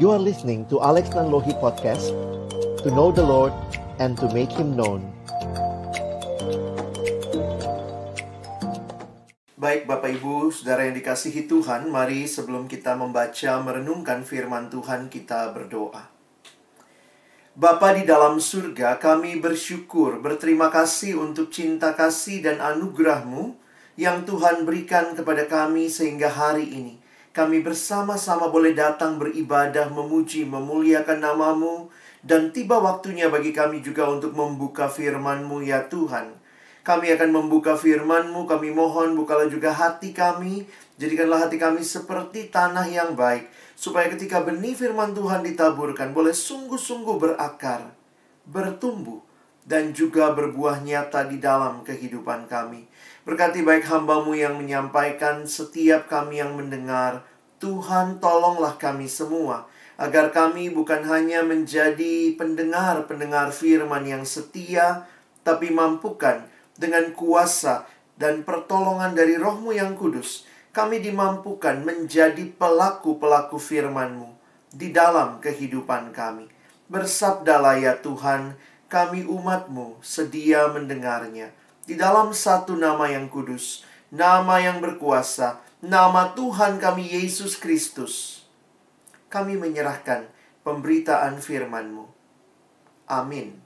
You are listening to Alex Nanlohi Podcast, to know the Lord and to make Him known. Baik Bapak Ibu, Saudara yang dikasihi Tuhan, mari sebelum kita membaca merenungkan firman Tuhan, kita berdoa. Bapa di dalam surga, kami bersyukur, berterima kasih untuk cinta kasih dan anugerah-Mu yang Tuhan berikan kepada kami sehingga hari ini kami bersama-sama boleh datang beribadah, memuji, memuliakan nama-Mu, dan tiba waktunya bagi kami juga untuk membuka firman-Mu ya Tuhan. Kami akan membuka firman-Mu, kami mohon bukalah juga hati kami, jadikanlah hati kami seperti tanah yang baik, supaya ketika benih firman Tuhan ditaburkan, boleh sungguh-sungguh berakar, bertumbuh, dan juga berbuah nyata di dalam kehidupan kami. Berkati baik hamba-Mu yang menyampaikan, setiap kami yang mendengar. Tuhan tolonglah kami semua, agar kami bukan hanya menjadi pendengar-pendengar firman yang setia, tapi mampukan dengan kuasa dan pertolongan dari Roh-Mu yang kudus, kami dimampukan menjadi pelaku-pelaku firman-Mu di dalam kehidupan kami. Bersabdalah ya Tuhan, kami umat-Mu sedia mendengarnya. Di dalam satu nama yang kudus, nama yang berkuasa, nama Tuhan kami Yesus Kristus, kami menyerahkan pemberitaan firman-Mu. Amin.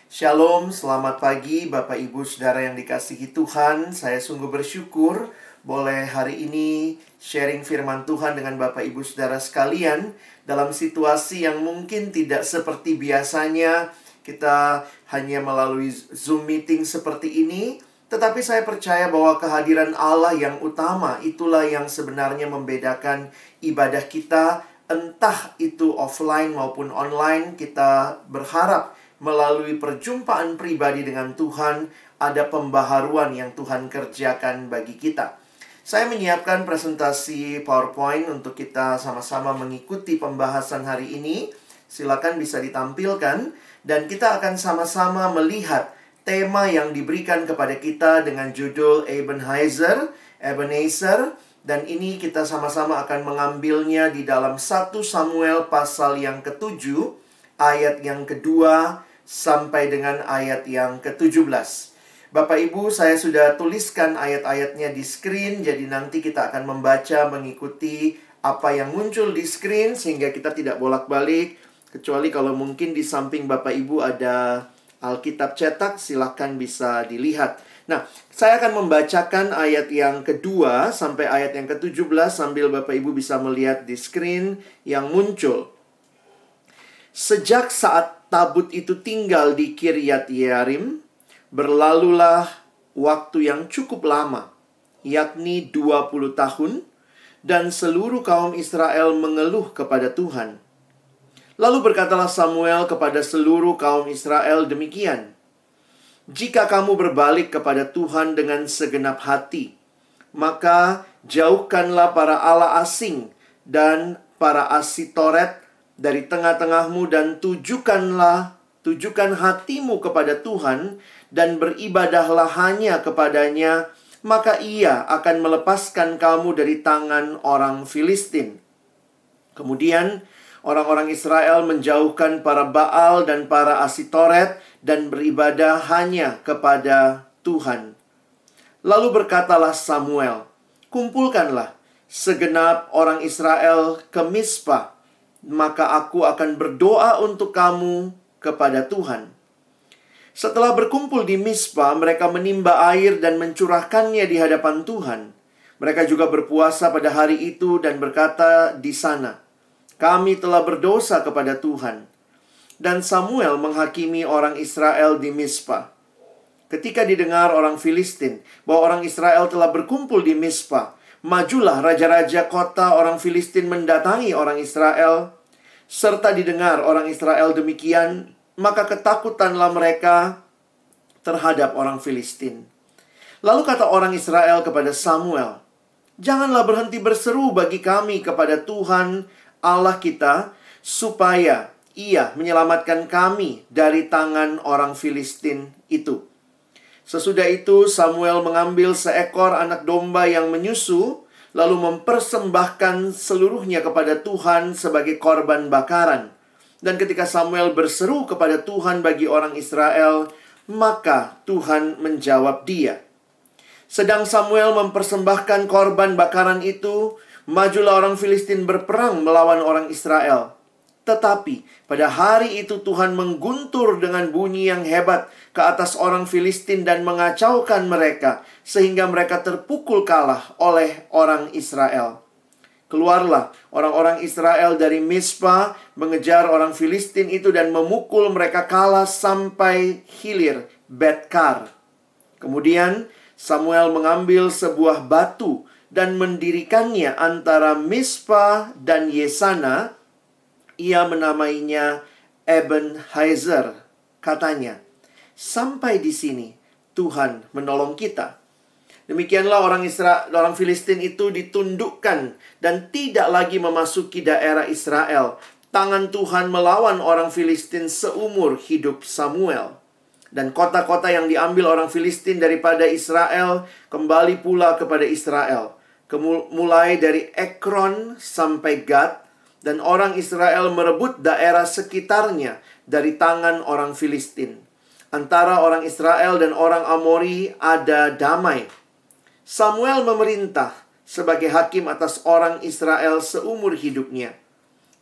Shalom, selamat pagi Bapak Ibu Saudara yang dikasihi Tuhan. Saya sungguh bersyukur boleh hari ini sharing firman Tuhan dengan Bapak Ibu Saudara sekalian dalam situasi yang mungkin tidak seperti biasanya. Kita hanya melalui Zoom meeting seperti ini, tetapi saya percaya bahwa kehadiran Allah yang utama itulah yang sebenarnya membedakan ibadah kita, entah itu offline maupun online. Kita berharap melalui perjumpaan pribadi dengan Tuhan, ada pembaharuan yang Tuhan kerjakan bagi kita. Saya menyiapkan presentasi PowerPoint untuk kita sama-sama mengikuti pembahasan hari ini. Silakan bisa ditampilkan. Dan kita akan sama-sama melihat tema yang diberikan kepada kita dengan judul Ebenezer. Dan ini kita sama-sama akan mengambilnya di dalam 1 Samuel pasal yang ke-7, ayat yang kedua sampai dengan ayat yang ke-17. Bapak Ibu, saya sudah tuliskan ayat-ayatnya di screen, jadi nanti kita akan membaca mengikuti apa yang muncul di screen sehingga kita tidak bolak-balik. Kecuali kalau mungkin di samping Bapak Ibu ada Alkitab cetak, silakan bisa dilihat. Nah, saya akan membacakan ayat yang kedua sampai ayat yang ke-17 sambil Bapak Ibu bisa melihat di screen yang muncul. Sejak saat tabut itu tinggal di Kiryat Yearim, berlalulah waktu yang cukup lama, yakni 20 tahun, dan seluruh kaum Israel mengeluh kepada Tuhan. Lalu berkatalah Samuel kepada seluruh kaum Israel demikian, "Jika kamu berbalik kepada Tuhan dengan segenap hati, maka jauhkanlah para allah asing dan para Asitoret dari tengah-tengahmu dan tujukan hatimu kepada Tuhan dan beribadahlah hanya kepadanya, maka Ia akan melepaskan kamu dari tangan orang Filistin." Kemudian orang-orang Israel menjauhkan para Baal dan para Asitoret dan beribadah hanya kepada Tuhan. Lalu berkatalah Samuel, "Kumpulkanlah segenap orang Israel ke Mizpah, maka aku akan berdoa untuk kamu kepada Tuhan." Setelah berkumpul di Mizpah, mereka menimba air dan mencurahkannya di hadapan Tuhan. Mereka juga berpuasa pada hari itu dan berkata di sana, "Kami telah berdosa kepada Tuhan." Dan Samuel menghakimi orang Israel di Mizpah. Ketika didengar orang Filistin bahwa orang Israel telah berkumpul di Mizpah, majulah raja-raja kota orang Filistin mendatangi orang Israel. Serta didengar orang Israel demikian, maka ketakutanlah mereka terhadap orang Filistin. Lalu kata orang Israel kepada Samuel, "Janganlah berhenti berseru bagi kami kepada Tuhan Allah kita, supaya Ia menyelamatkan kami dari tangan orang Filistin itu." Sesudah itu Samuel mengambil seekor anak domba yang menyusu, lalu mempersembahkan seluruhnya kepada Tuhan sebagai korban bakaran. Dan ketika Samuel berseru kepada Tuhan bagi orang Israel, maka Tuhan menjawab dia. Sedang Samuel mempersembahkan korban bakaran itu, majulah orang Filistin berperang melawan orang Israel. Tetapi pada hari itu Tuhan mengguntur dengan bunyi yang hebat ke atas orang Filistin dan mengacaukan mereka, sehingga mereka terpukul kalah oleh orang Israel. Keluarlah orang-orang Israel dari Mispa, mengejar orang Filistin itu dan memukul mereka kalah sampai hilir Bet-Kar. Kemudian Samuel mengambil sebuah batu dan mendirikannya antara Mispa dan Yesana. Ia menamainya Ebenhazer. Katanya, sampai di sini Tuhan menolong kita. Demikianlah orang Filistin itu ditundukkan dan tidak lagi memasuki daerah Israel. Tangan Tuhan melawan orang Filistin seumur hidup Samuel. Dan kota-kota yang diambil orang Filistin daripada Israel kembali pula kepada Israel. Mulai dari Ekron sampai Gad, dan orang Israel merebut daerah sekitarnya dari tangan orang Filistin. Antara orang Israel dan orang Amori ada damai. Samuel memerintah sebagai hakim atas orang Israel seumur hidupnya.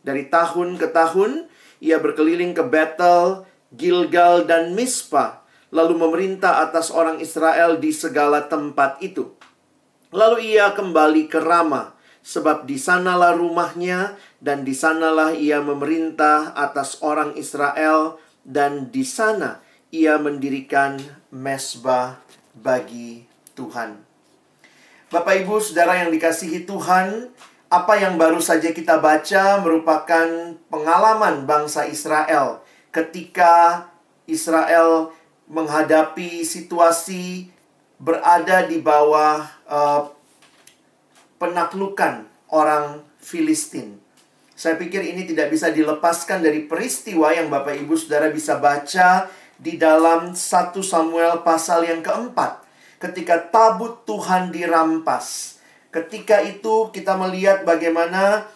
Dari tahun ke tahun, ia berkeliling ke Betel, Gilgal, dan Mispa, lalu memerintah atas orang Israel di segala tempat itu. Lalu ia kembali ke Rama, sebab di sanalah rumahnya, dan di sanalah ia memerintah atas orang Israel, dan di sana ia mendirikan mezbah bagi Tuhan. Bapak, Ibu, Saudara yang dikasihi Tuhan, apa yang baru saja kita baca merupakan pengalaman bangsa Israel ketika Israel menghadapi situasi berada di bawah penaklukan orang Filistin. Saya pikir ini tidak bisa dilepaskan dari peristiwa yang Bapak, Ibu, Saudara bisa baca di dalam 1 Samuel pasal yang keempat. Ketika tabut Tuhan dirampas. Ketika itu kita melihat bagaimana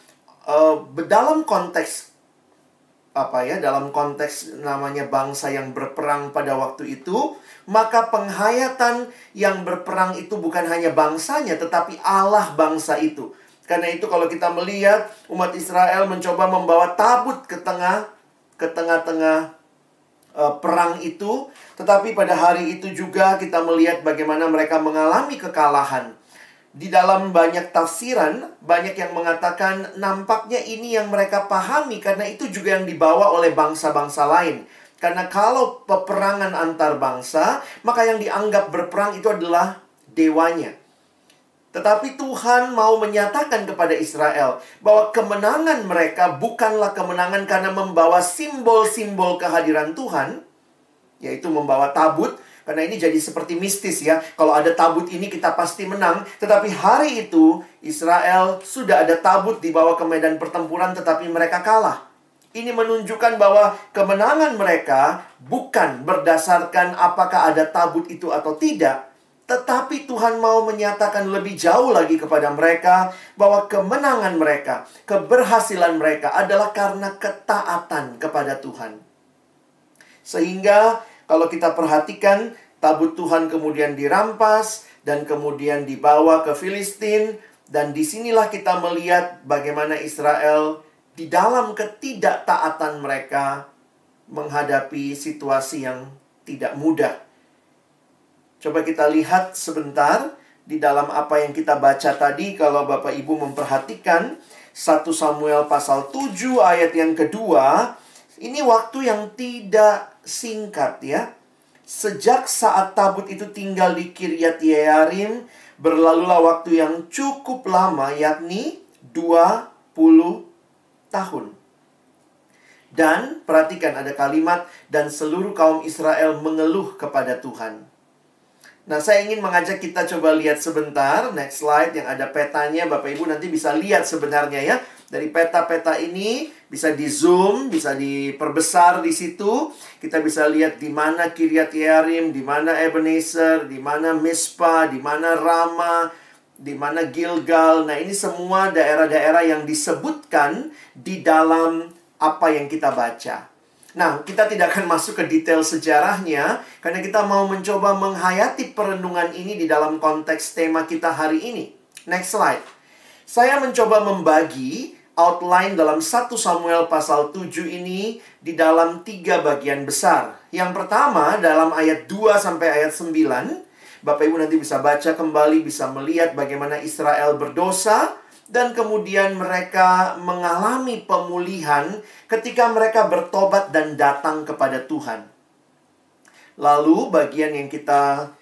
dalam konteks dalam konteks namanya bangsa yang berperang pada waktu itu, maka penghayatan yang berperang itu bukan hanya bangsanya, tetapi Allah bangsa itu. Karena itu kalau kita melihat umat Israel mencoba membawa tabut ke tengah-tengah perang itu, tetapi pada hari itu juga kita melihat bagaimana mereka mengalami kekalahan. Di dalam banyak tafsiran, banyak yang mengatakan nampaknya ini yang mereka pahami karena itu juga yang dibawa oleh bangsa-bangsa lain. Karena kalau peperangan antar bangsa, maka yang dianggap berperang itu adalah dewanya. Tetapi Tuhan mau menyatakan kepada Israel bahwa kemenangan mereka bukanlah kemenangan karena membawa simbol-simbol kehadiran Tuhan, yaitu membawa tabut. Karena ini jadi seperti mistis ya. Kalau ada tabut ini kita pasti menang. Tetapi hari itu Israel sudah ada tabut dibawa ke medan pertempuran, tetapi mereka kalah. Ini menunjukkan bahwa kemenangan mereka bukan berdasarkan apakah ada tabut itu atau tidak. Tetapi Tuhan mau menyatakan lebih jauh lagi kepada mereka bahwa kemenangan mereka, keberhasilan mereka adalah karena ketaatan kepada Tuhan. Sehingga kalau kita perhatikan, tabut Tuhan kemudian dirampas dan kemudian dibawa ke Filistin. Dan disinilah kita melihat bagaimana Israel di dalam ketidaktaatan mereka menghadapi situasi yang tidak mudah. Coba kita lihat sebentar di dalam apa yang kita baca tadi. Kalau Bapak Ibu memperhatikan 1 Samuel pasal 7 ayat yang kedua. Ini waktu yang tidak singkat ya. Sejak saat tabut itu tinggal di Kiryat Yearim, berlalulah waktu yang cukup lama, yakni 20 tahun. Dan perhatikan ada kalimat, dan seluruh kaum Israel mengeluh kepada Tuhan. Nah, saya ingin mengajak kita coba lihat sebentar. Next slide yang ada petanya. Bapak Ibu nanti bisa lihat sebenarnya ya. Dari peta-peta ini bisa di zoom, bisa diperbesar di situ. Kita bisa lihat di mana Kiryat Yearim, di mana Ebenezer, di mana Mispa, di mana Rama. di mana Gilgal. Nah, ini semua daerah-daerah yang disebutkan di dalam apa yang kita baca. Nah, kita tidak akan masuk ke detail sejarahnya, karena kita mau mencoba menghayati perenungan ini di dalam konteks tema kita hari ini. Next slide. Saya mencoba membagi outline dalam 1 Samuel pasal 7 ini di dalam 3 bagian besar. Yang pertama, dalam ayat 2 sampai ayat 9, Bapak Ibu nanti bisa baca kembali, bisa melihat bagaimana Israel berdosa, dan kemudian mereka mengalami pemulihan ketika mereka bertobat dan datang kepada Tuhan. Lalu bagian yang kita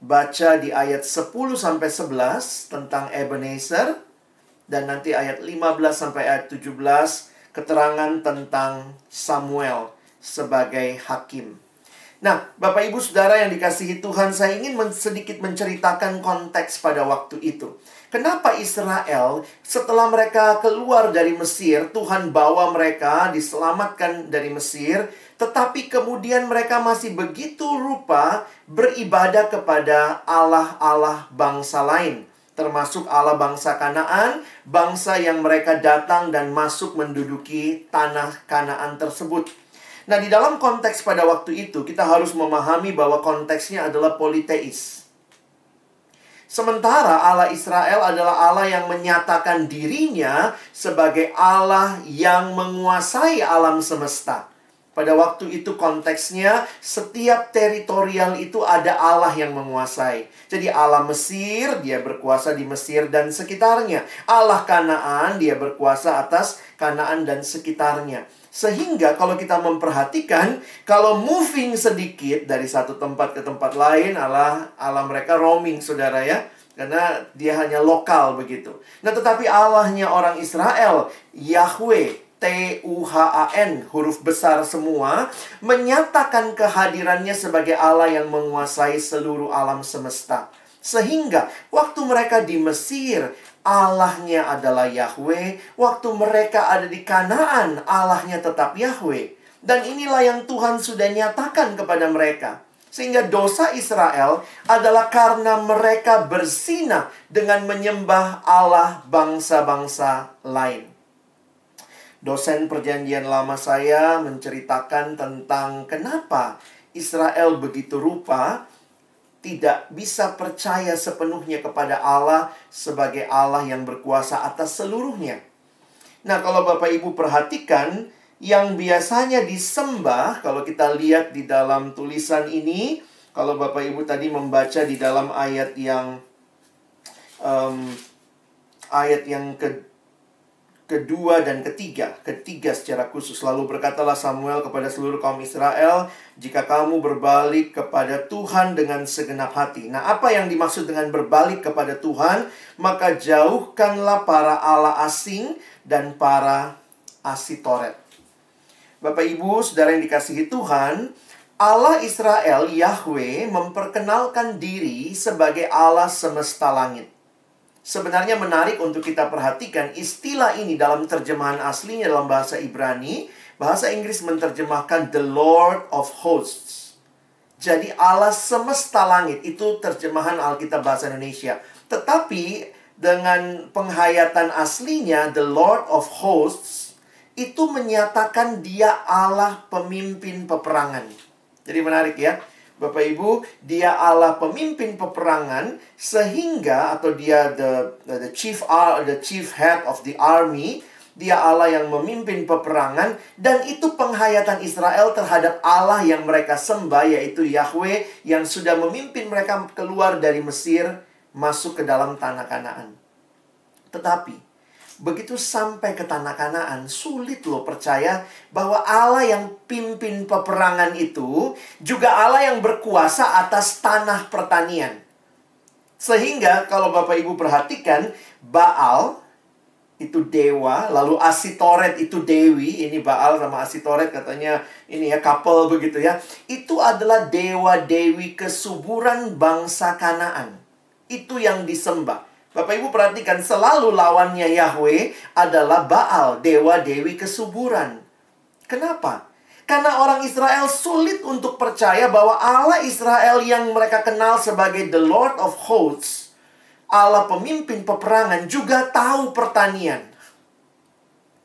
baca di ayat 10-11 tentang Ebenezer, dan nanti ayat 15 sampai ayat 17 keterangan tentang Samuel sebagai hakim. Nah, Bapak Ibu Saudara yang dikasihi Tuhan, saya ingin sedikit menceritakan konteks pada waktu itu. Kenapa Israel setelah mereka keluar dari Mesir, Tuhan bawa mereka diselamatkan dari Mesir, tetapi kemudian mereka masih begitu rupa beribadah kepada Allah-Allah bangsa lain, termasuk Allah bangsa Kanaan, bangsa yang mereka datang dan masuk menduduki tanah Kanaan tersebut. Nah, di dalam konteks pada waktu itu, kita harus memahami bahwa konteksnya adalah politeis. Sementara Allah Israel adalah Allah yang menyatakan dirinya sebagai Allah yang menguasai alam semesta. Pada waktu itu konteksnya, setiap teritorial itu ada Allah yang menguasai. Jadi Allah Mesir, dia berkuasa di Mesir dan sekitarnya. Allah Kanaan, dia berkuasa atas Kanaan dan sekitarnya. Sehingga kalau kita memperhatikan, kalau moving sedikit dari satu tempat ke tempat lain, Allah mereka roaming, saudara ya. Karena dia hanya lokal begitu. Nah, tetapi Allahnya orang Israel, Yahweh, Tuhan, huruf besar semua, menyatakan kehadirannya sebagai Allah yang menguasai seluruh alam semesta. Sehingga waktu mereka di Mesir, Allahnya adalah Yahweh. Waktu mereka ada di Kanaan, Allahnya tetap Yahweh. Dan inilah yang Tuhan sudah nyatakan kepada mereka. Sehingga dosa Israel adalah karena mereka berzinah dengan menyembah Allah bangsa-bangsa lain. Dosen perjanjian lama saya menceritakan tentang kenapa Israel begitu rupa tidak bisa percaya sepenuhnya kepada Allah sebagai Allah yang berkuasa atas seluruhnya. Nah, kalau Bapak Ibu perhatikan, yang biasanya disembah, kalau kita lihat di dalam tulisan ini, kalau Bapak Ibu tadi membaca di dalam ayat yang kedua dan ketiga secara khusus. Lalu berkatalah Samuel kepada seluruh kaum Israel, jika kamu berbalik kepada Tuhan dengan segenap hati. Nah, apa yang dimaksud dengan berbalik kepada Tuhan? Maka jauhkanlah para Allah asing dan para Asitoret. Bapak Ibu, saudara yang dikasihi Tuhan, Allah Israel, Yahweh, memperkenalkan diri sebagai Allah semesta langit. Sebenarnya menarik untuk kita perhatikan istilah ini dalam terjemahan aslinya dalam bahasa Ibrani. Bahasa Inggris menerjemahkan The Lord of Hosts. Jadi Allah semesta langit, itu terjemahan Alkitab bahasa Indonesia. Tetapi dengan penghayatan aslinya The Lord of Hosts, itu menyatakan dia Allah pemimpin peperangan. Jadi menarik ya. Bapak Ibu, dia Allah pemimpin peperangan, sehingga atau dia the chief head of the army, dia Allah yang memimpin peperangan, dan itu penghayatan Israel terhadap Allah yang mereka sembah, yaitu Yahweh yang sudah memimpin mereka keluar dari Mesir masuk ke dalam tanah Kanaan. Tetapi begitu sampai ke tanah Kanaan, sulit loh percaya bahwa Allah yang pimpin peperangan itu juga Allah yang berkuasa atas tanah pertanian. Sehingga kalau Bapak Ibu perhatikan, Baal itu dewa, lalu Asitoret itu dewi. Ini Baal sama Asitoret katanya ini ya couple begitu ya. Itu adalah dewa-dewi kesuburan bangsa Kanaan. Itu yang disembah. Bapak Ibu perhatikan, selalu lawannya Yahweh adalah Baal, dewa-dewi kesuburan. Kenapa? Karena orang Israel sulit untuk percaya bahwa Allah Israel yang mereka kenal sebagai The Lord of Hosts Allah pemimpin peperangan juga tahu pertanian.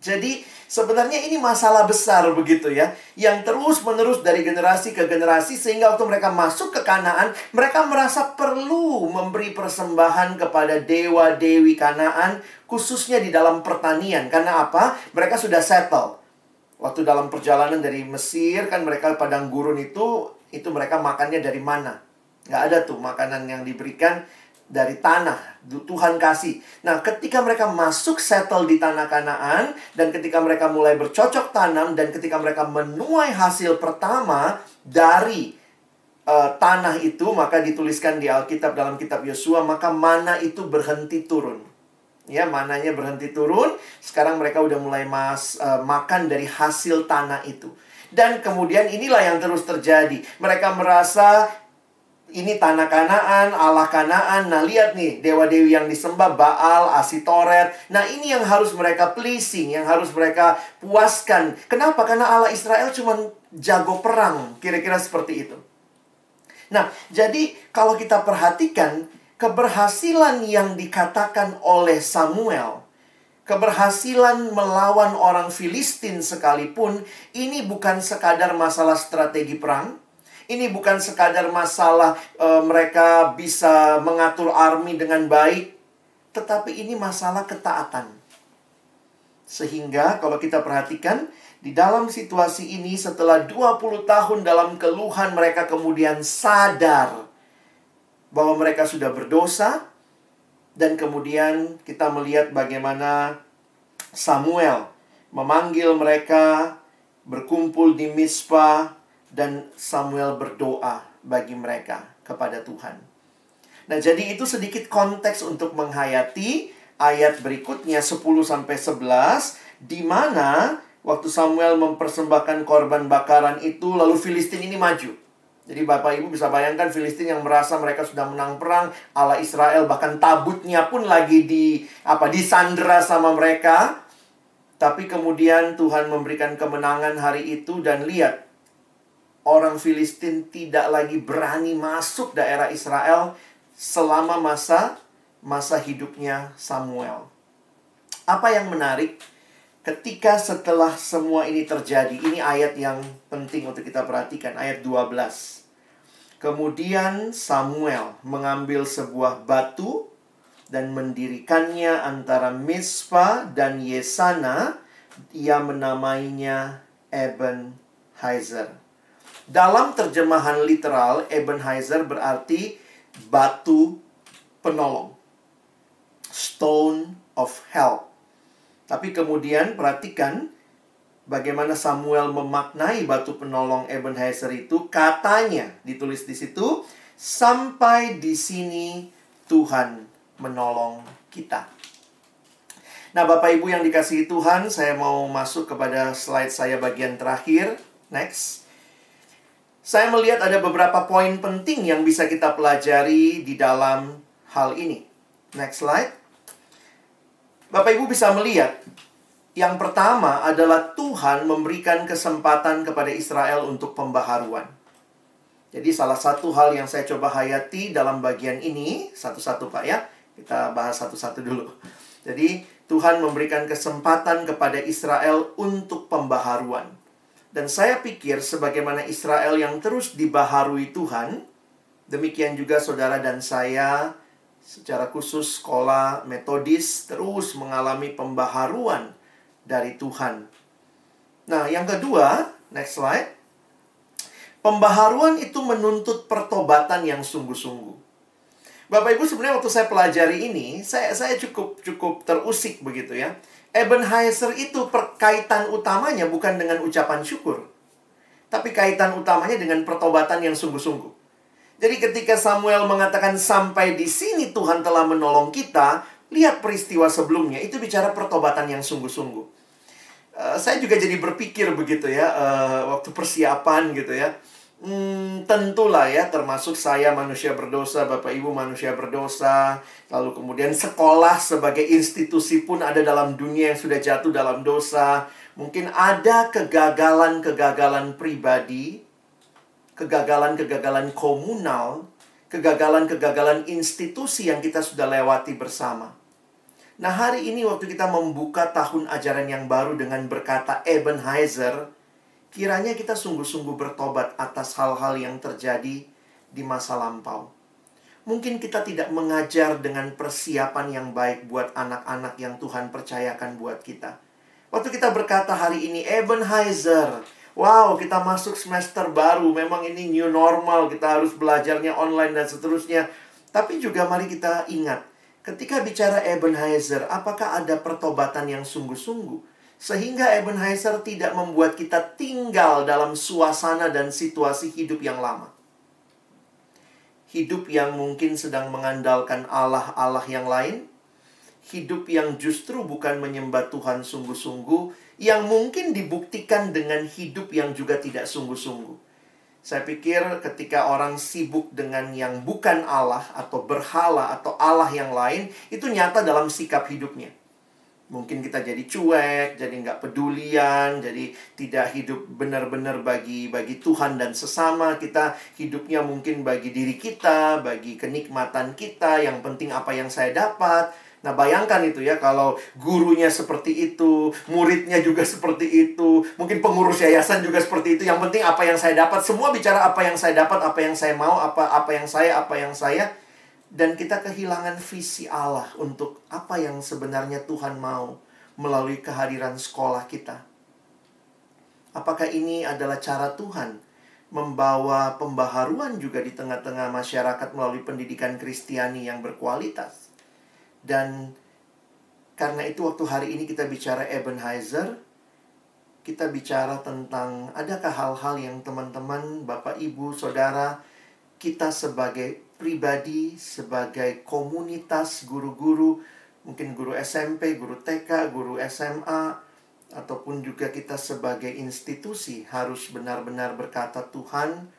Jadi sebenarnya ini masalah besar begitu ya, yang terus-menerus dari generasi ke generasi, sehingga waktu mereka masuk ke Kanaan, mereka merasa perlu memberi persembahan kepada dewa-dewi Kanaan, khususnya di dalam pertanian. Karena apa? Mereka sudah settle. Waktu dalam perjalanan dari Mesir, kan mereka padang gurun itu mereka makannya dari mana? Nggak ada tuh makanan yang diberikan dari tanah, Tuhan kasih. Nah, ketika mereka masuk settle di tanah Kanaan, dan ketika mereka mulai bercocok tanam, dan ketika mereka menuai hasil pertama dari tanah itu, maka dituliskan di Alkitab dalam kitab Yosua, maka mana itu berhenti turun. Ya, mananya berhenti turun. Sekarang mereka udah mulai makan dari hasil tanah itu. Dan kemudian inilah yang terus terjadi. Mereka merasa ini tanah Kanaan, Allah Kanaan. Nah, lihat nih, dewa-dewi yang disembah, Baal, Asitoret. Nah, ini yang harus mereka pleasing, yang harus mereka puaskan. Kenapa? Karena Allah Israel cuma jago perang. Kira-kira seperti itu. Nah, jadi kalau kita perhatikan, keberhasilan yang dikatakan oleh Samuel, keberhasilan melawan orang Filistin sekalipun, ini bukan sekadar masalah strategi perang. Ini bukan sekadar masalah mereka bisa mengatur army dengan baik, tetapi ini masalah ketaatan. Sehingga kalau kita perhatikan, di dalam situasi ini setelah 20 tahun dalam keluhan, mereka kemudian sadar bahwa mereka sudah berdosa. Dan kemudian kita melihat bagaimana Samuel memanggil mereka berkumpul di Mizpah, dan Samuel berdoa bagi mereka kepada Tuhan. Nah, jadi itu sedikit konteks untuk menghayati ayat berikutnya 10-11, di mana waktu Samuel mempersembahkan korban bakaran itu, lalu Filistin ini maju. Jadi Bapak Ibu bisa bayangkan Filistin yang merasa mereka sudah menang perang, Allah Israel bahkan tabutnya pun lagi disandera sama mereka. Tapi kemudian Tuhan memberikan kemenangan hari itu, dan lihat, orang Filistin tidak lagi berani masuk daerah Israel selama masa hidupnya Samuel. Apa yang menarik? Ketika setelah semua ini terjadi, ini ayat yang penting untuk kita perhatikan, ayat 12. Kemudian Samuel mengambil sebuah batu dan mendirikannya antara Mizpah dan Yesana. Ia menamainya Ebenezer. Dalam terjemahan literal, Ebenezer berarti batu penolong, stone of help. Tapi kemudian perhatikan bagaimana Samuel memaknai batu penolong Ebenezer itu. Katanya ditulis di situ, sampai di sini Tuhan menolong kita. Nah, Bapak Ibu yang dikasihi Tuhan, saya mau masuk kepada slide saya bagian terakhir. Next. Saya melihat ada beberapa poin penting yang bisa kita pelajari di dalam hal ini. Next slide. Bapak Ibu bisa melihat, yang pertama adalah Tuhan memberikan kesempatan kepada Israel untuk pembaharuan. Jadi salah satu hal yang saya coba hayati dalam bagian ini, satu-satu Pak ya, kita bahas satu-satu dulu. Jadi Tuhan memberikan kesempatan kepada Israel untuk pembaharuan. Dan saya pikir sebagaimana Israel yang terus dibaharui Tuhan, demikian juga saudara dan saya secara khusus sekolah metodis terus mengalami pembaharuan dari Tuhan. Nah, yang kedua, next slide. Pembaharuan itu menuntut pertobatan yang sungguh-sungguh. Bapak Ibu, sebenarnya waktu saya pelajari ini, saya cukup terusik begitu ya. Ebenezer itu kaitan utamanya bukan dengan ucapan syukur, tapi kaitan utamanya dengan pertobatan yang sungguh-sungguh. Jadi ketika Samuel mengatakan sampai di sini Tuhan telah menolong kita, lihat peristiwa sebelumnya, itu bicara pertobatan yang sungguh-sungguh. Saya juga jadi berpikir begitu ya, waktu persiapan gitu ya. Tentulah ya, termasuk saya manusia berdosa, Bapak Ibu manusia berdosa. Lalu kemudian sekolah sebagai institusi pun ada dalam dunia yang sudah jatuh dalam dosa. Mungkin ada kegagalan-kegagalan pribadi, kegagalan-kegagalan komunal kegagalan-kegagalan institusi yang kita sudah lewati bersama. Nah, hari ini waktu kita membuka tahun ajaran yang baru dengan berkata Ebenezer, kiranya kita sungguh-sungguh bertobat atas hal-hal yang terjadi di masa lampau. Mungkin kita tidak mengajar dengan persiapan yang baik buat anak-anak yang Tuhan percayakan buat kita. Waktu kita berkata hari ini Ebenezer, wow, kita masuk semester baru, memang ini new normal, kita harus belajarnya online dan seterusnya. Tapi juga mari kita ingat, ketika bicara Ebenezer, apakah ada pertobatan yang sungguh-sungguh? Sehingga Ebenezer tidak membuat kita tinggal dalam suasana dan situasi hidup yang lama. Hidup yang mungkin sedang mengandalkan Allah-Allah yang lain. Hidup yang justru bukan menyembah Tuhan sungguh-sungguh, yang mungkin dibuktikan dengan hidup yang juga tidak sungguh-sungguh. Saya pikir ketika orang sibuk dengan yang bukan Allah atau berhala atau Allah yang lain, itu nyata dalam sikap hidupnya. Mungkin kita jadi cuek, jadi nggak pedulian, jadi tidak hidup benar-benar bagi Tuhan dan sesama. Kita hidupnya mungkin bagi diri kita, bagi kenikmatan kita, yang penting apa yang saya dapat. Nah, bayangkan itu ya, kalau gurunya seperti itu, muridnya juga seperti itu, mungkin pengurus yayasan juga seperti itu. Yang penting apa yang saya dapat, semua bicara apa yang saya dapat, apa yang saya mau, apa yang saya. Dan kita kehilangan visi Allah untuk apa yang sebenarnya Tuhan mau melalui kehadiran sekolah kita. Apakah ini adalah cara Tuhan membawa pembaharuan juga di tengah-tengah masyarakat melalui pendidikan Kristiani yang berkualitas? Dan karena itu waktu hari ini kita bicara Ebenezer, kita bicara tentang adakah hal-hal yang teman-teman, Bapak, Ibu, Saudara, kita sebagai pribadi, sebagai komunitas guru-guru, mungkin guru SMP, guru TK, guru SMA, ataupun juga kita sebagai institusi harus benar-benar berkata, Tuhan,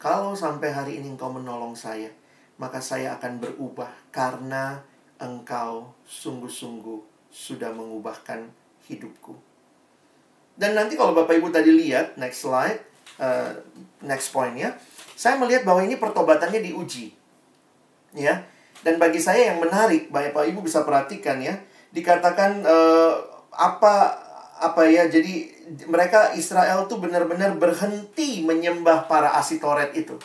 kalau sampai hari ini Engkau menolong saya, maka saya akan berubah karena Engkau sungguh-sungguh sudah mengubahkan hidupku. Dan nanti kalau Bapak Ibu tadi lihat, next slide, next point ya, saya melihat bahwa ini pertobatannya diuji, ya. Dan bagi saya yang menarik, Bapak Ibu bisa perhatikan ya, dikatakan jadi mereka Israel tuh benar-benar berhenti menyembah para Asitoret itu.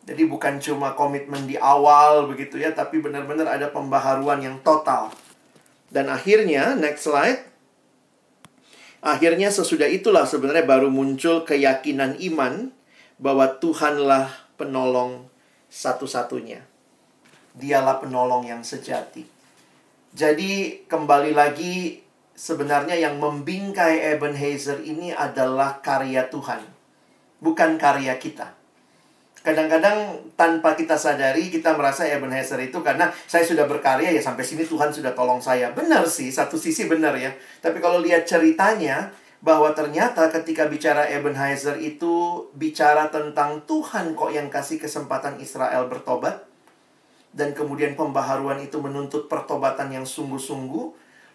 Jadi bukan cuma komitmen di awal begitu ya, tapi benar-benar ada pembaharuan yang total. Dan akhirnya, next slide. Akhirnya sesudah itulah sebenarnya baru muncul keyakinan iman bahwa Tuhanlah penolong satu-satunya. Dialah penolong yang sejati. Jadi kembali lagi, sebenarnya yang membingkai Ebenezer ini adalah karya Tuhan, bukan karya kita. Kadang-kadang tanpa kita sadari, kita merasa Ebenezer itu karena saya sudah berkarya, ya sampai sini Tuhan sudah tolong saya. Benar sih, satu sisi benar ya. Tapi kalau lihat ceritanya, bahwa ternyata ketika bicara Ebenezer itu bicara tentang Tuhan kok yang kasih kesempatan Israel bertobat. Dan kemudian pembaharuan itu menuntut pertobatan yang sungguh-sungguh.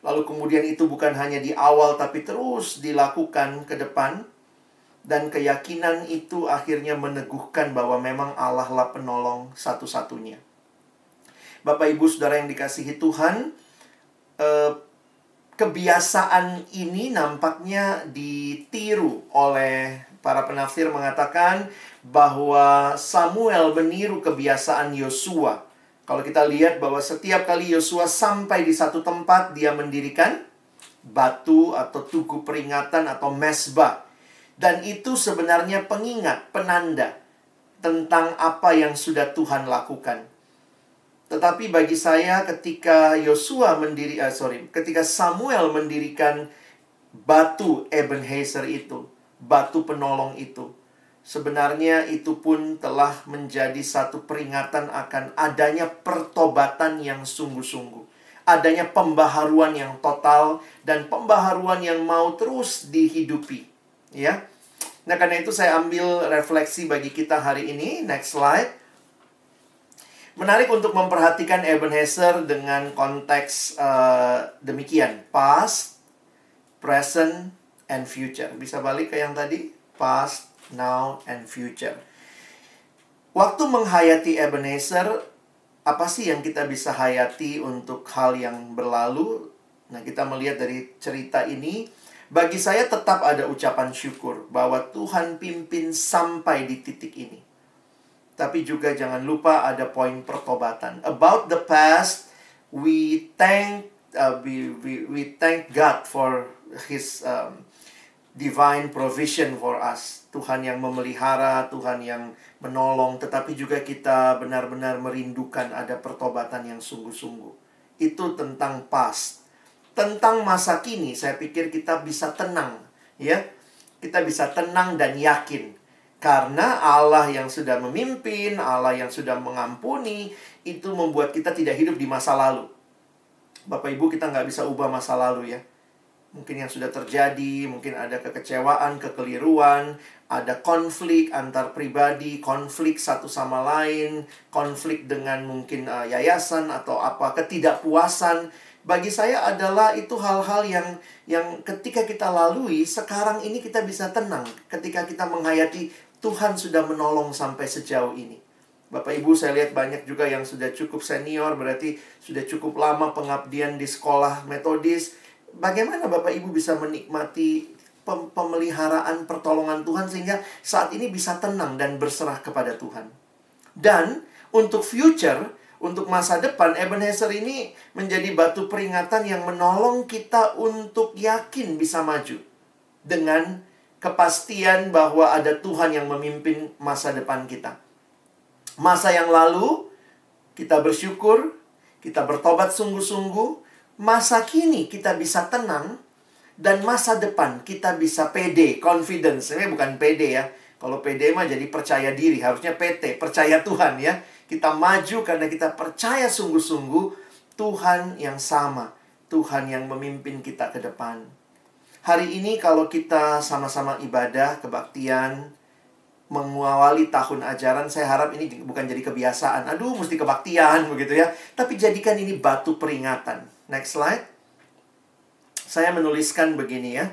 Lalu kemudian itu bukan hanya di awal, tapi terus dilakukan ke depan. Dan keyakinan itu akhirnya meneguhkan bahwa memang Allah lah penolong satu-satunya. Bapak, Ibu, Saudara yang dikasihi Tuhan, kebiasaan ini nampaknya ditiru oleh para penafsir mengatakan bahwa Samuel meniru kebiasaan Yosua. Kalau kita lihat bahwa setiap kali Yosua sampai di satu tempat, dia mendirikan batu atau tugu peringatan atau mesbah. Dan itu sebenarnya pengingat, penanda tentang apa yang sudah Tuhan lakukan. Tetapi bagi saya ketika ketika Samuel mendirikan batu Ebenezer itu, batu penolong itu, sebenarnya itu pun telah menjadi satu peringatan akan adanya pertobatan yang sungguh-sungguh. Adanya pembaharuan yang total dan pembaharuan yang mau terus dihidupi. Ya. Nah, karena itu saya ambil refleksi bagi kita hari ini. Next slide. Menarik untuk memperhatikan Ebenezer dengan konteks demikian. Past, present, and future. Bisa balik ke yang tadi? Past, now, and future. Waktu menghayati Ebenezer, apa sih yang kita bisa hayati untuk hal yang berlalu? Nah, kita melihat dari cerita ini, bagi saya tetap ada ucapan syukur bahwa Tuhan pimpin sampai di titik ini. Tapi juga jangan lupa ada poin pertobatan. About the past, we thank God for His divine provision for us. Tuhan yang memelihara, Tuhan yang menolong. Tetapi juga kita benar-benar merindukan ada pertobatan yang sungguh-sungguh. Itu tentang past. Tentang masa kini, saya pikir kita bisa tenang, ya. Kita bisa tenang dan yakin. Karena Allah yang sudah memimpin, Allah yang sudah mengampuni, itu membuat kita tidak hidup di masa lalu. Bapak Ibu, kita nggak bisa ubah masa lalu, ya. Mungkin yang sudah terjadi, mungkin ada kekecewaan, kekeliruan, ada konflik antar pribadi, konflik satu sama lain, konflik dengan mungkin yayasan atau apa, ketidakpuasan. Bagi saya adalah itu hal-hal yang ketika kita lalui, sekarang ini kita bisa tenang. Ketika kita menghayati Tuhan sudah menolong sampai sejauh ini. Bapak Ibu, saya lihat banyak juga yang sudah cukup senior, berarti sudah cukup lama pengabdian di sekolah metodis. Bagaimana Bapak Ibu bisa menikmati pemeliharaan pertolongan Tuhan sehingga saat ini bisa tenang dan berserah kepada Tuhan. Dan untuk future, untuk masa depan, Ebenezer ini menjadi batu peringatan yang menolong kita untuk yakin bisa maju. Dengan kepastian bahwa ada Tuhan yang memimpin masa depan kita. Masa yang lalu, kita bersyukur, kita bertobat sungguh-sungguh. Masa kini kita bisa tenang. Dan masa depan kita bisa pede, confidence. Ini bukan pede ya. Kalau pede mah jadi percaya diri. Harusnya PT, percaya Tuhan ya. Kita maju karena kita percaya sungguh-sungguh Tuhan yang sama. Tuhan yang memimpin kita ke depan. Hari ini kalau kita sama-sama ibadah, kebaktian, mengawali tahun ajaran, saya harap ini bukan jadi kebiasaan. Aduh, mesti kebaktian begitu ya. Tapi jadikan ini batu peringatan. Next slide. Saya menuliskan begini ya.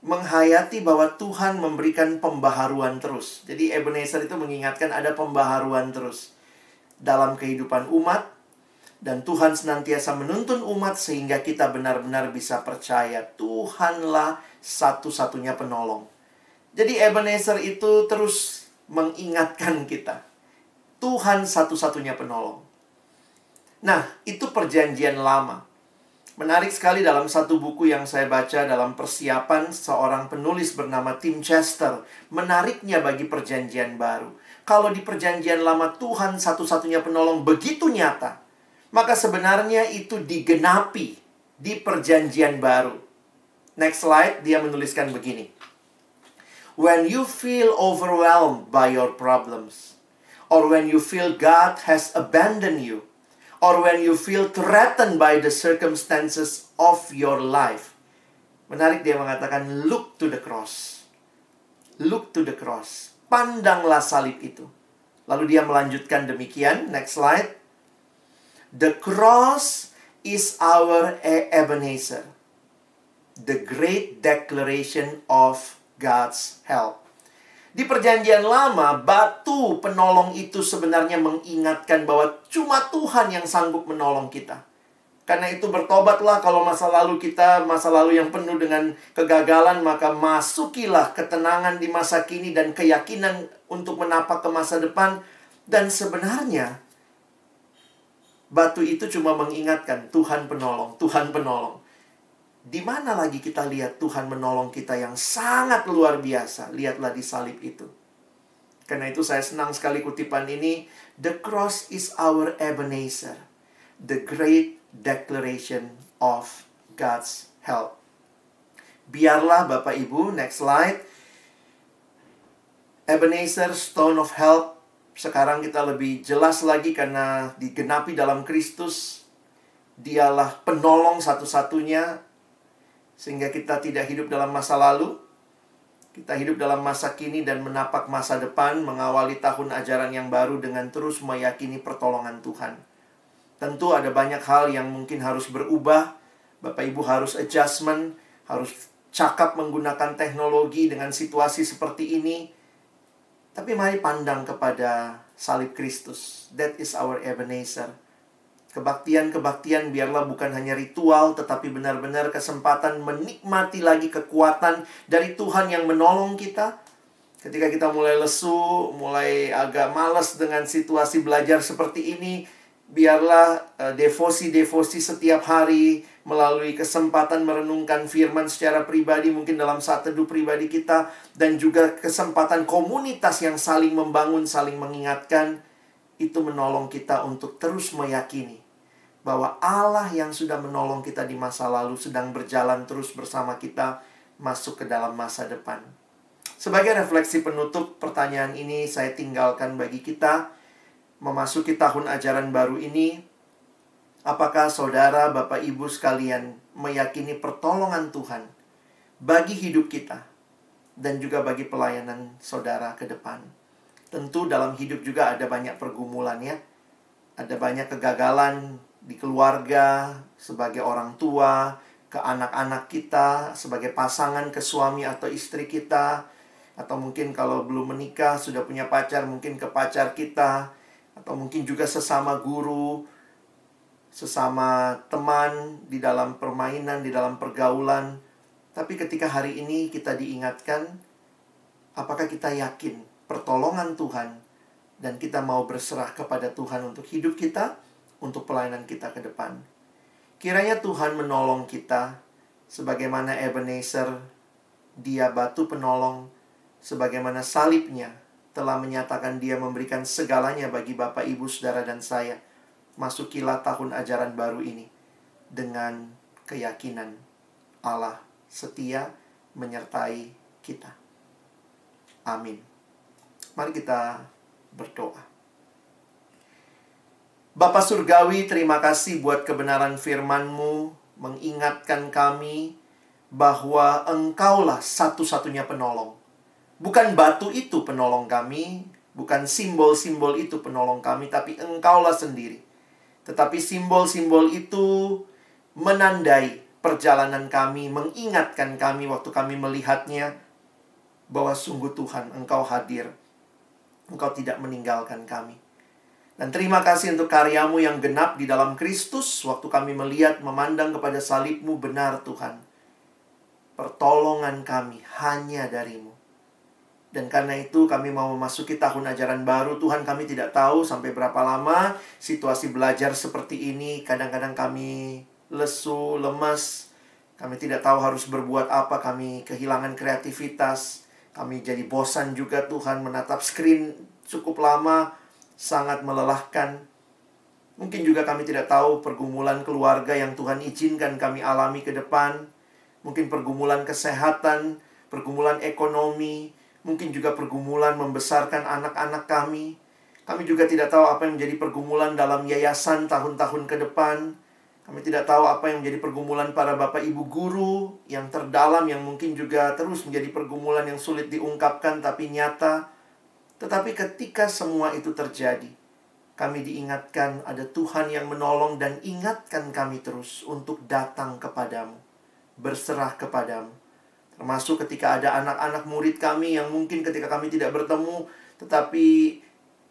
Menghayati bahwa Tuhan memberikan pembaharuan terus. Jadi Ebenezer itu mengingatkan ada pembaharuan terus dalam kehidupan umat. Dan Tuhan senantiasa menuntun umat sehingga kita benar-benar bisa percaya Tuhanlah satu-satunya penolong. Jadi Ebenezer itu terus mengingatkan kita Tuhan satu-satunya penolong. Nah, itu perjanjian lama. Menarik sekali dalam satu buku yang saya baca dalam persiapan seorang penulis bernama Tim Chester. Menariknya bagi perjanjian baru. Kalau di perjanjian lama Tuhan satu-satunya penolong begitu nyata, maka sebenarnya itu digenapi di perjanjian baru. Next slide, dia menuliskan begini. When you feel overwhelmed by your problems, or when you feel God has abandoned you, or when you feel threatened by the circumstances of your life. Menarik dia mengatakan, look to the cross. Look to the cross. Pandanglah salib itu. Lalu dia melanjutkan demikian. Next slide. The cross is our Ebenezer, the great declaration of God's help. Di perjanjian lama, batu penolong itu sebenarnya mengingatkan bahwa cuma Tuhan yang sanggup menolong kita. Karena itu bertobatlah kalau masa lalu kita, masa lalu yang penuh dengan kegagalan, maka masukilah ketenangan di masa kini dan keyakinan untuk menapak ke masa depan. Dan sebenarnya batu itu cuma mengingatkan Tuhan penolong, Tuhan penolong. Di mana lagi kita lihat Tuhan menolong kita yang sangat luar biasa? Lihatlah di salib itu. Karena itu saya senang sekali kutipan ini. The cross is our Ebenezer, the great declaration of God's help. Biarlah Bapak Ibu, next slide. Ebenezer, stone of help. Sekarang kita lebih jelas lagi karena digenapi dalam Kristus. Dialah penolong satu-satunya. Sehingga kita tidak hidup dalam masa lalu. Kita hidup dalam masa kini dan menapak masa depan. Mengawali tahun ajaran yang baru dengan terus meyakini pertolongan Tuhan. Tentu ada banyak hal yang mungkin harus berubah. Bapak Ibu harus adjustment. Harus cakap menggunakan teknologi dengan situasi seperti ini. Tapi mari pandang kepada salib Kristus. That is our Ebenezer. Kebaktian-kebaktian biarlah bukan hanya ritual, tetapi benar-benar kesempatan menikmati lagi kekuatan dari Tuhan yang menolong kita. Ketika kita mulai lesu, mulai agak malas dengan situasi belajar seperti ini, biarlah devosi-devosi setiap hari melalui kesempatan merenungkan firman secara pribadi, mungkin dalam saat teduh pribadi kita, dan juga kesempatan komunitas yang saling membangun, saling mengingatkan, itu menolong kita untuk terus meyakini bahwa Allah yang sudah menolong kita di masa lalu sedang berjalan terus bersama kita masuk ke dalam masa depan. Sebagai refleksi penutup pertanyaan ini, saya tinggalkan bagi kita memasuki tahun ajaran baru ini. Apakah saudara, Bapak, Ibu sekalian meyakini pertolongan Tuhan bagi hidup kita dan juga bagi pelayanan saudara ke depan? Tentu dalam hidup juga ada banyak pergumulan ya. Ada banyak kegagalan di keluarga, sebagai orang tua, ke anak-anak kita, sebagai pasangan, ke suami atau istri kita. Atau mungkin kalau belum menikah, sudah punya pacar, mungkin ke pacar kita. Atau mungkin juga sesama guru, sesama teman, di dalam permainan, di dalam pergaulan. Tapi ketika hari ini kita diingatkan, apakah kita yakin pertolongan Tuhan dan kita mau berserah kepada Tuhan untuk hidup kita, untuk pelayanan kita ke depan? Kiranya Tuhan menolong kita sebagaimana Ebenezer, Dia batu penolong, sebagaimana salibnya telah menyatakan Dia memberikan segalanya bagi Bapak, Ibu, Saudara, dan saya. Masukilah tahun ajaran baru ini dengan keyakinan Allah setia menyertai kita. Amin. Mari kita berdoa. Bapa Surgawi, terima kasih buat kebenaran firman-Mu, mengingatkan kami bahwa Engkaulah satu-satunya penolong. Bukan batu itu penolong kami, bukan simbol-simbol itu penolong kami, tapi Engkaulah sendiri. Tetapi simbol-simbol itu menandai perjalanan kami, mengingatkan kami waktu kami melihatnya, bahwa sungguh Tuhan, Engkau hadir. Engkau tidak meninggalkan kami. Dan terima kasih untuk karya-Mu yang genap di dalam Kristus. Waktu kami melihat, memandang kepada salib-Mu, benar Tuhan, pertolongan kami hanya dari-Mu. Dan karena itu kami mau memasuki tahun ajaran baru. Tuhan, kami tidak tahu sampai berapa lama situasi belajar seperti ini. Kadang-kadang kami lesu, lemas. Kami tidak tahu harus berbuat apa. Kami kehilangan kreativitas. Kami jadi bosan juga Tuhan, menatap screen cukup lama. Sangat melelahkan. Mungkin juga kami tidak tahu pergumulan keluarga yang Tuhan izinkan kami alami ke depan. Mungkin pergumulan kesehatan, pergumulan ekonomi, mungkin juga pergumulan membesarkan anak-anak kami. Kami juga tidak tahu apa yang menjadi pergumulan dalam yayasan tahun-tahun ke depan. Kami tidak tahu apa yang menjadi pergumulan para Bapak Ibu guru yang terdalam, yang mungkin juga terus menjadi pergumulan yang sulit diungkapkan tapi nyata. Tetapi ketika semua itu terjadi, kami diingatkan ada Tuhan yang menolong dan ingatkan kami terus untuk datang kepadamu, berserah kepadamu. Termasuk ketika ada anak-anak murid kami yang mungkin ketika kami tidak bertemu, tetapi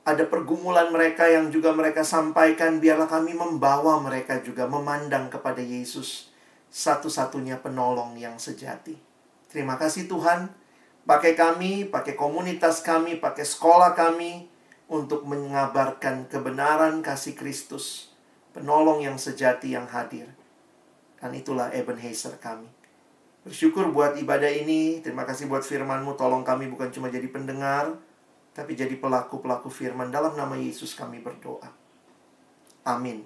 ada pergumulan mereka yang juga mereka sampaikan, biarlah kami membawa mereka juga memandang kepada Yesus, satu-satunya penolong yang sejati. Terima kasih Tuhan, pakai kami, pakai komunitas kami, pakai sekolah kami, untuk mengabarkan kebenaran kasih Kristus, penolong yang sejati yang hadir. Dan itulah Ebenezer kami. Bersyukur buat ibadah ini. Terima kasih buat firman-Mu. Tolong kami bukan cuma jadi pendengar, tapi jadi pelaku-pelaku firman. Dalam nama Yesus kami berdoa. Amin.